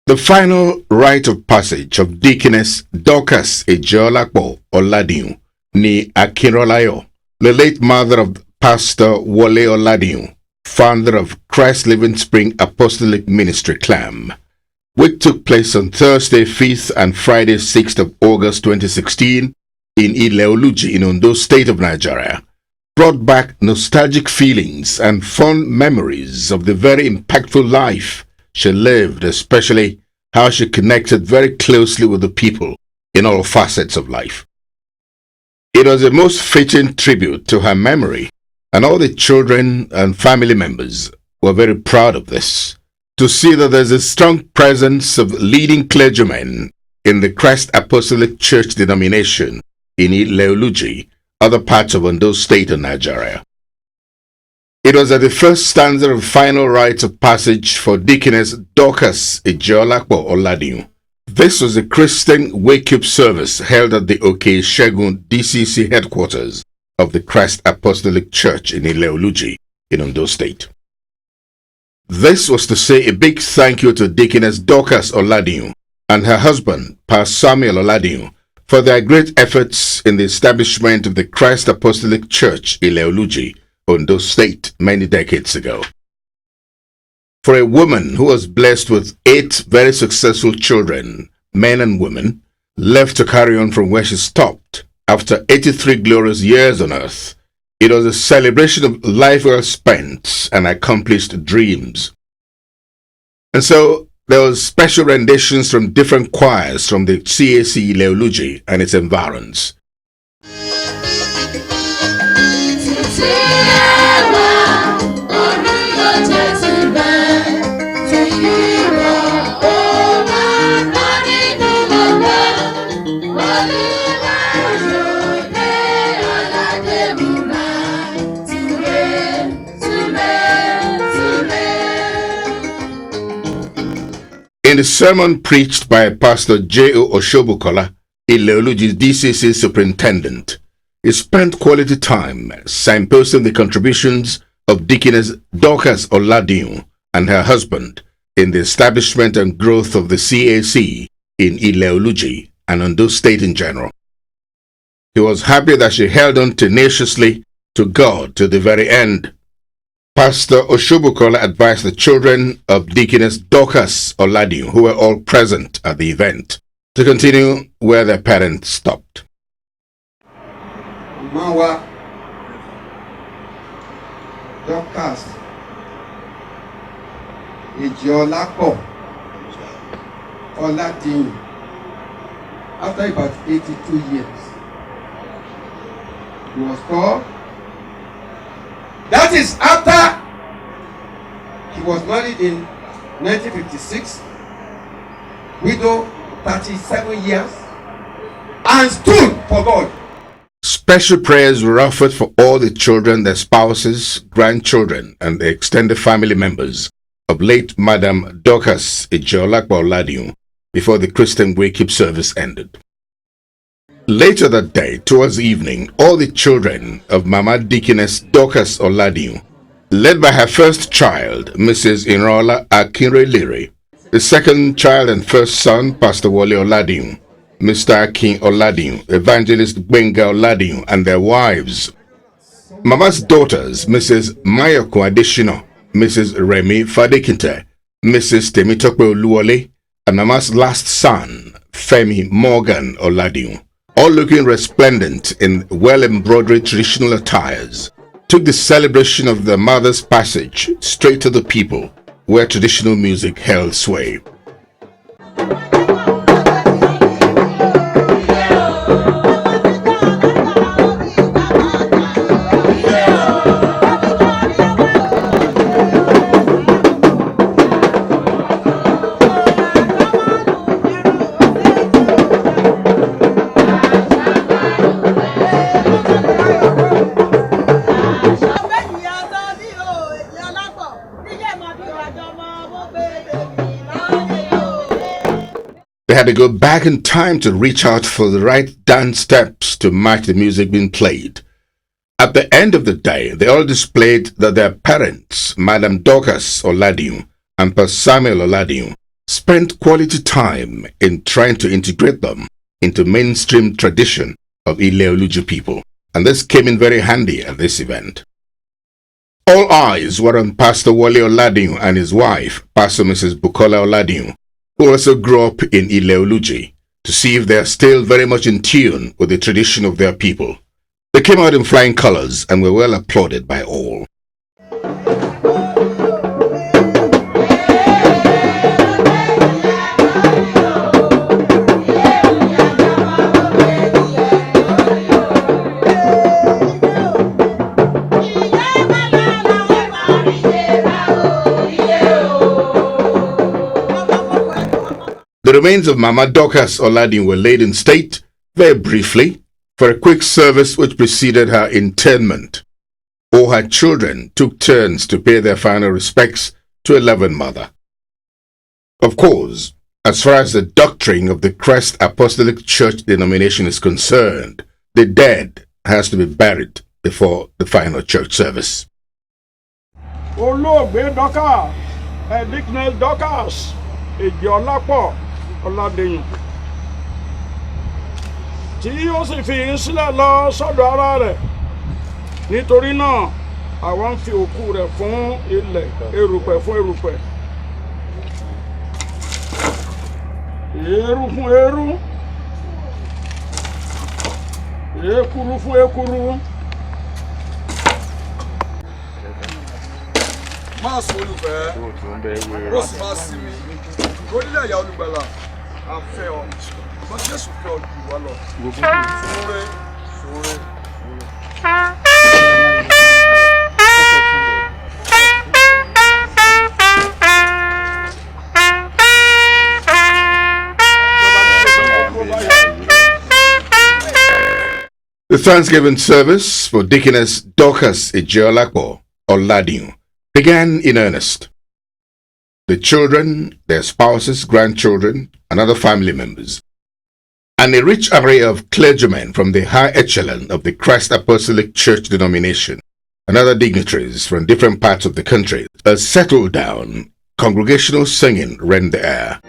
The final rite of passage of Deaconess Dorcas Ejolakpo Oladiyun ni Akinrolayo, the late mother of Pastor Wole Oladiyun, founder of Christ Living Spring Apostolic Ministry CLAM, which took place on Thursday 5th and Friday 6th of August 2016 in Ileoluji in Ondo State of Nigeria, brought back nostalgic feelings and fond memories of the very impactful life she lived, especially how she connected very closely with the people in all facets of life. It was a most fitting tribute to her memory, and all the children and family members were very proud of this. To see that there's a strong presence of leading clergymen in the Christ Apostolic Church denomination in Ileoluji, other parts of Ondo State and Nigeria. It was at the first stanza of final rites of passage for Deaconess Dorcas Ejolakpo Oladiyun. This was a Christian wake-up service held at the Oke-Shegun DCC headquarters of the Christ Apostolic Church in Ileoluji in Ondo State. This was to say a big thank you to Deaconess Dorcas Oladiyun and her husband, Pastor Samuel Oladiyun, for their great efforts in the establishment of the Christ Apostolic Church Ileoluji, Ondo State, many decades ago. For a woman who was blessed with 8 very successful children, men and women, left to carry on from where she stopped after 83 glorious years on earth, it was a celebration of life well spent and accomplished dreams. And so there was special renditions from different choirs from the CAC Ileoluji and its environs. In the sermon preached by Pastor J.O. Oshobukola, Ileoluji's DCC superintendent, he spent quality time signposting the contributions of Deaconess Dorcas Oladiyun and her husband in the establishment and growth of the CAC in Ileoluji and Ondo State in general. He was happy that she held on tenaciously to God to the very end. Pastor Oshobukola advised the children of Deaconess Dorcas Oladiyun, who were all present at the event, to continue where their parents stopped. Mawa Dorcas Ejolakpo Oladiyun, after about 82 years, he was called. That is after he was married in 1956, widow 37 years, and stood for God. Special prayers were offered for all the children, their spouses, grandchildren, and the extended family members of late Madam Dorcas Ejolakpo Oladiyun before the Christian wake-up service ended. Later that day, towards evening, all the children of Mama Deaconess Dorcas Oladiyun, led by her first child, Mrs. Inrola Akinreliri, the second child and first son, Pastor Wole Oladiyun, Mr. Akin Oladiyun, Evangelist Benga Oladiyun, and their wives, Mama's daughters, Mrs. Mayoko Adeshino, Mrs. Remi Fadekinte, Mrs. Temitope Oluwole, and Mama's last son, Femi Morgan Oladiyun, all looking resplendent in well-embroidered traditional attires, took the celebration of their mother's passage straight to the people, where traditional music held sway. They had to go back in time to reach out for the right dance steps to match the music being played. At the end of the day, they all displayed that their parents, Madam Dorcas Oladiyun and Pastor Samuel Oladiyun, spent quality time in trying to integrate them into mainstream tradition of Ileoluji people, and this came in very handy at this event. All eyes were on Pastor Wole Oladiyun and his wife, Pastor Mrs. Bukola Oladiyun, who also grew up in Ileoluji, to see if they are still very much in tune with the tradition of their people. They came out in flying colors and were well applauded by all. The remains of Mama Dorcas Oladiyun were laid in state, very briefly, for a quick service which preceded her interment. All her children took turns to pay their final respects to a loving mother. Of course, as far as the doctrine of the Christ Apostolic Church denomination is concerned, the dead has to be buried before the final church service. Olóògbé Dorcas Oladiyun tí ó sì fi yín sílẹ̀ lọ sọ́dọ̀ ara rẹ̀. Nítorí náà àwọn ń fi òkú rẹ̀ fún ilẹ̀, erùpẹ̀ fún erùpẹ̀, eérú fún eérú, èkuru fún èkuru. Máa sọ olùfẹ́, ó sì máa sinmi. Onílẹ̀ ìyá olùgbàlà, a fẹ́ ọ. Ṣùgbọ́n Jésù fẹ́ ọ jù wá lọ. Sóore, sóore. The Thanksgiving service for Deaconess Dorcas Ejiola Oladiyun began in earnest. The children, their spouses, grandchildren, and other family members, and a rich array of clergymen from the high echelon of the Christ Apostolic Church denomination, and other dignitaries from different parts of the country, settled down. Congregational singing rent the air.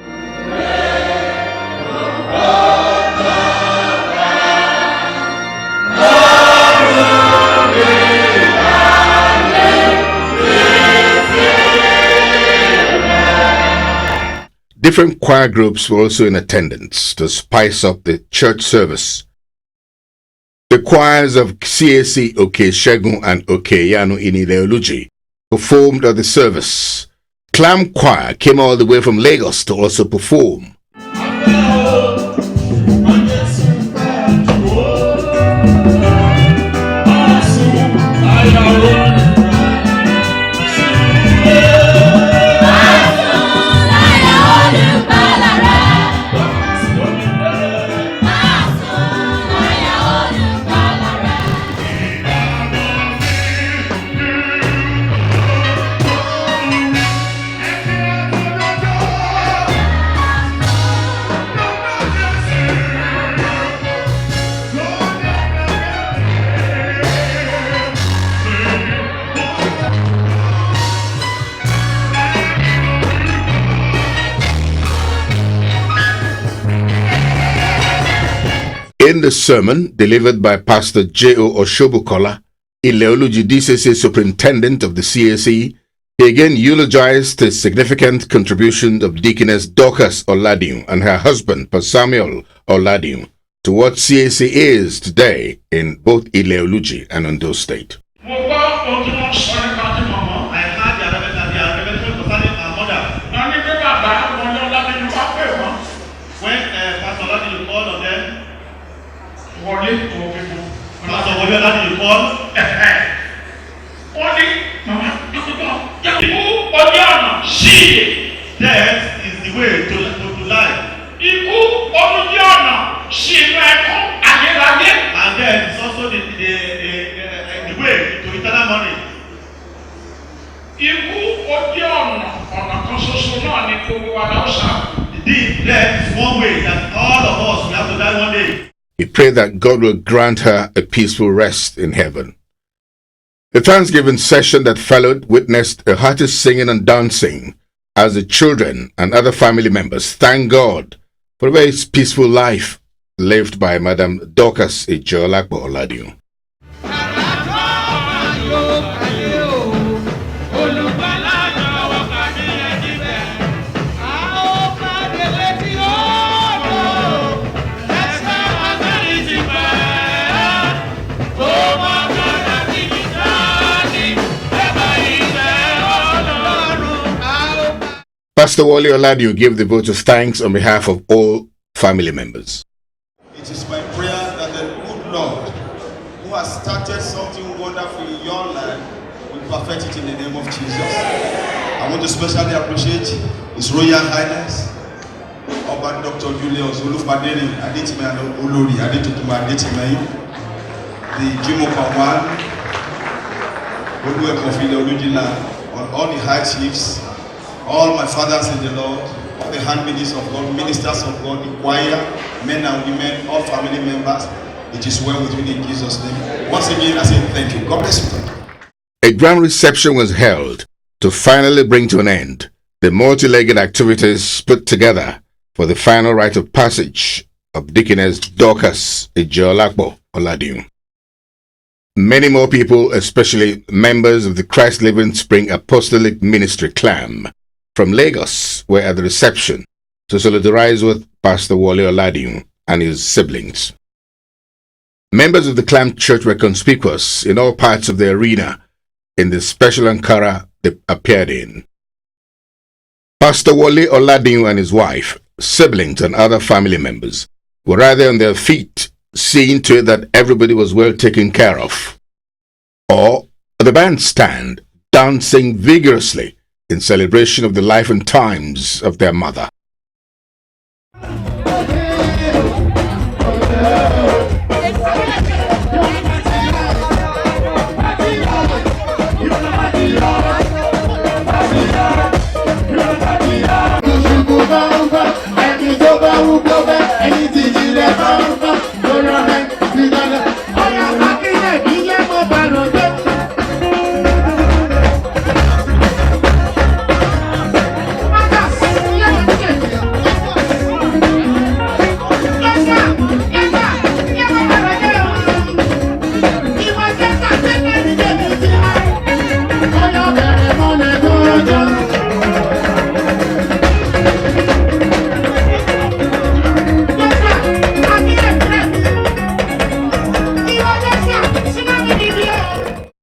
Different choir groups were also in attendance to spice up the church service. The choirs of CAC Okeshegun and Okeyanu in Ileoluji performed at the service. Clam Choir came all the way from Lagos to also perform. In the sermon delivered by Pastor J.O. Oshobukola, Ileoluji DCC Superintendent of the CAC, he again eulogized the significant contribution of Deaconess Dorcas Oladiyun and her husband, Pastor Samuel Oladiyun, to what CAC is today in both Ileoluji and Ondo State. Pastor Wole Oladiyun call. Death is the way to life. And death is also the way to eternal money. Indeed, death is one way that all of us will have to die one day. We pray that God will grant her a peaceful rest in heaven. The Thanksgiving session that followed witnessed a hearty singing and dancing as the children and other family members thank God for a very peaceful life lived by Madam Dorcas Ejolakpo Oladiyun. Pastor Wole Oladiyun gave the vote of thanks on behalf of all family members. It is my prayer that the good Lord, who has started something wonderful in your life, will perfect it in the name of Jesus. I want to especially appreciate His Royal Highness, Oba Dr. Julius Olupaderi Adetime Olori Adetutuma Adetime, the Jimokawan, Oluwekofile Olujila, on all the high chiefs, all my fathers in the Lord, all the handmaidens of God, ministers of God, the choir, men and women, all family members. It is well with you in Jesus' name. Once again, I say thank you. God bless you. A grand reception was held to finally bring to an end the multi-legged activities put together for the final rite of passage of Deaconess Dorcas Ejolakpo Oladiyun. Many more people, especially members of the Christ Living Spring Apostolic Ministry clan from Lagos, were at the reception to solidarize with Pastor Wole Oladiyun and his siblings. Members of the clan church were conspicuous in all parts of the arena in the special Ankara they appeared in. Pastor Wole Oladiyun and his wife, siblings and other family members were rather on their feet, seeing to it that everybody was well taken care of, or the bandstand dancing vigorously in celebration of the life and times of their mother.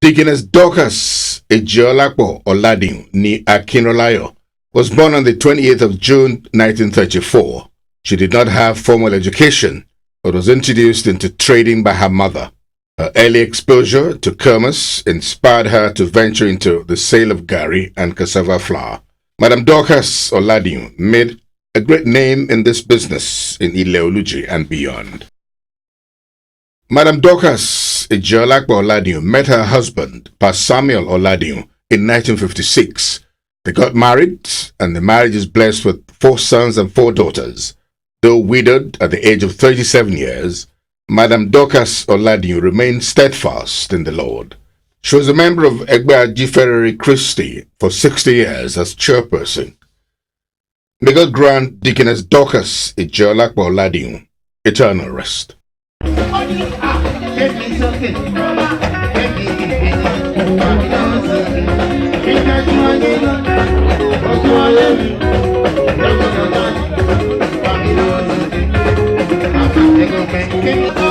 Deaconess Dorcas Ejolakpo Oladiyun ni Akinrolayo was born on the 28th of June 1934. She did not have formal education, but was introduced into trading by her mother. Her early exposure to commerce inspired her to venture into the sale of gari and cassava flour. Madam Dorcas Oladiyun made a great name in this business in Ile-Oluji and beyond. Madam Dorcas Ejolakpo Oladiyun met her husband, Pastor Samuel Oladiyun, in 1956. They got married, and the marriage is blessed with 4 sons and 4 daughters. Though widowed at the age of 37 years, Madam Dorcas Oladiyun remained steadfast in the Lord. She was a member of Egbe Ajiferere Christi for 60 years as chairperson. May God grant Deaconess Dorcas Ejolakpo Oladiyun eternal rest. Thank you.